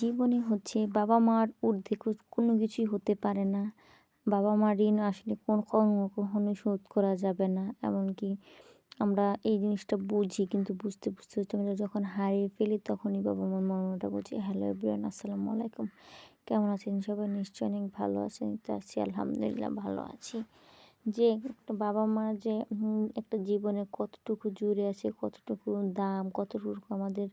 জীবনে হচ্ছে বাবা মার ঊর্ধ্বে কোনো কিছুই হতে পারে না। বাবা মার ঋণ আসলে কখনোই শোধ করা যাবে না। এমনকি আমরা এই জিনিসটা বুঝি, কিন্তু বুঝতে, বুঝতে হচ্ছে আমরা যখন হারিয়ে ফেলি তখনই বাবা মার মর্মটা বুঝি। হ্যালো এভরিওয়ান, আসসালামু আলাইকুম। কেমন আছেন সবাই? নিশ্চয়ই অনেক ভালো আছেন। তো আছি আলহামদুলিল্লাহ ভালো আছি। যে একটা বাবা মা যে একটা জীবনে কতটুকু জুড়ে আছে, কতটুকু দাম, কতটুকু আমাদের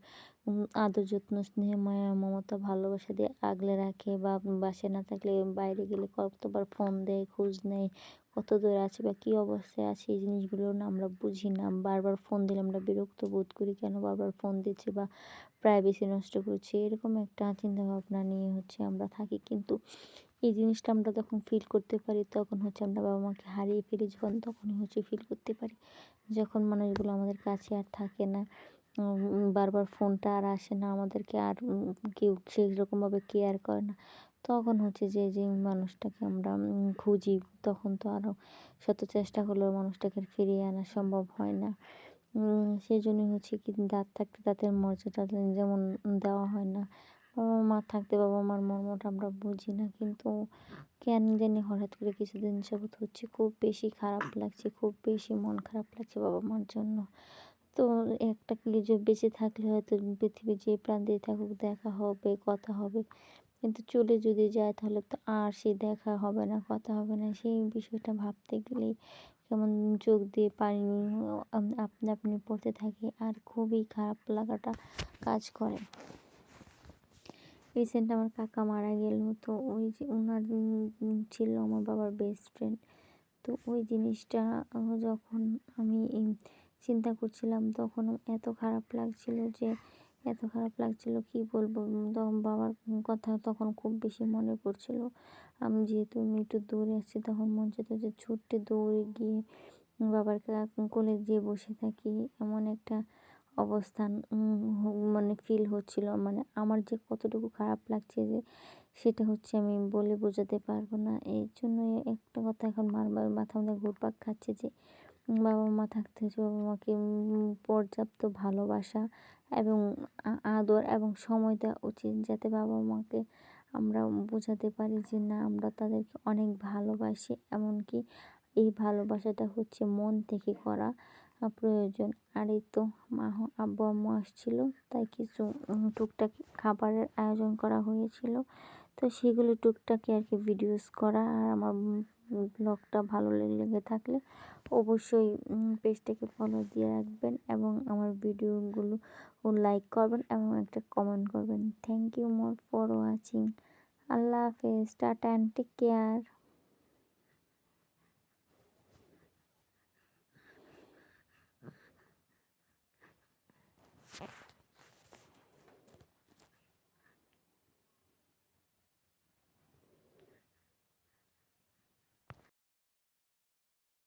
আদর যত্ন, স্নেহ, মায়া, মমতা, ভালোবাসা দিয়ে আগলে রাখে, বা বাসায় না থাকলে বাইরে গেলে কতবার ফোন দেয়, খোঁজ নেয়, কত দূরে আছে বা কী অবস্থায় আছে, এই জিনিসগুলো না আমরা বুঝি না। বারবার ফোন দিলে আমরা বিরক্ত বোধ করি, কেন বারবার ফোন দিচ্ছে বা প্রাইভেসি নষ্ট করছে, এরকম একটা চিন্তাভাবনা নিয়ে হচ্ছে আমরা থাকি। কিন্তু এই জিনিসটা আমরা যখন ফিল করতে পারি তখন হচ্ছে আমরা বাবা মাকে হারিয়ে ফেলি যখন, তখনই হচ্ছে ফিল করতে পারি যখন মানুষগুলো আমাদের কাছে আর থাকে না। বারবার ফোনটা আর আসে না, আমাদেরকে আর কেউ সেরকমভাবে কেয়ার করে না। তখন হচ্ছে যে মানুষটাকে আমরা খুঁজি, তখন তো আরও শত চেষ্টা করলেও মানুষটাকে আর ফিরিয়ে আনা সম্ভব হয় না। সেজন্যই হচ্ছে কি, দাঁত থাকতে দাঁতের মর্যাদা যেমন দেওয়া হয় না, বাবা মা থাকতে বাবা মার মর্মটা আমরা বুঝি না। কিন্তু কেন জানি হঠাৎ করে কিছুদিন যাবৎ হচ্ছে খুব বেশি খারাপ লাগছে, খুব বেশি মন খারাপ লাগছে বাবা মার জন্য। তো একটা যে বেঁচে থাকলে হয়তো পৃথিবীর যে প্রান্তেই থাকুক দেখা হবে, কথা হবে। কিন্তু চলে যদি যায় তাহলে তো আর সেই দেখা হবে না, কথা হবে না। সেই বিষয়টা ভাবতে গেলেই কেমন চোখ দিয়ে পানি আপনা আপনি পড়তে থাকে, আর খুবই খারাপ লাগাটা কাজ করে। রিসেন্ট আমার কাকা মারা গেল, তো ওই যে ওনার ছিল আমার বাবার বেস্ট ফ্রেন্ড। তো ওই জিনিসটা যখন আমি চিন্তা করছিলাম তখন এত খারাপ লাগছিল, যে এত খারাপ লাগছিল কি বলবো। তখন বাবার কথা তখন খুব বেশি মনে পড়ছিল। আমি যেহেতু একটু দূরে আছি, তখন মন চাইতো যে ছুটে দৌড়ে গিয়ে বাবার কোলে যেয়ে বসে থাকি। এমন একটা অবস্থান মানে ফিল হচ্ছিল, মানে আমার যে কতটুকু খারাপ লাগছে, যে সেটা হচ্ছে আমি বলে বোঝাতে পারবো না। এই জন্যই একটা কথা এখন বারবার মাথার মধ্যে ঘুরপাক খাচ্ছে, যে বাবা মা থাকতে হচ্ছে বাবা মাকে পর্যাপ্ত ভালোবাসা এবং আদর এবং সময় দেওয়া উচিত, যাতে বাবা মাকে আমরা বোঝাতে পারি যে না, আমরা তাদেরকে অনেক ভালোবাসি। এমনকি এই ভালোবাসাটা হচ্ছে মন থেকে করা প্রয়োজন। আর এই তো আব্বু আম্মু আসছিল, তাই কিছু টুকটাক খাবারের আয়োজন করা হয়েছিল। তো সেগুলো টুকটাকি আর কি ভিডিওস করা। আর আমার ব্লগটা ভালো লেগে থাকলে অবশ্যই পেজটাকে ফলো দিয়ে রাখবেন এবং আমার ভিডিওগুলো লাইক করবেন এবং একটা কমেন্ট করবেন। Thank you more for watching. আল্লাহ হাফেজ, টাটা অ্যান্ড টেক কেয়ার।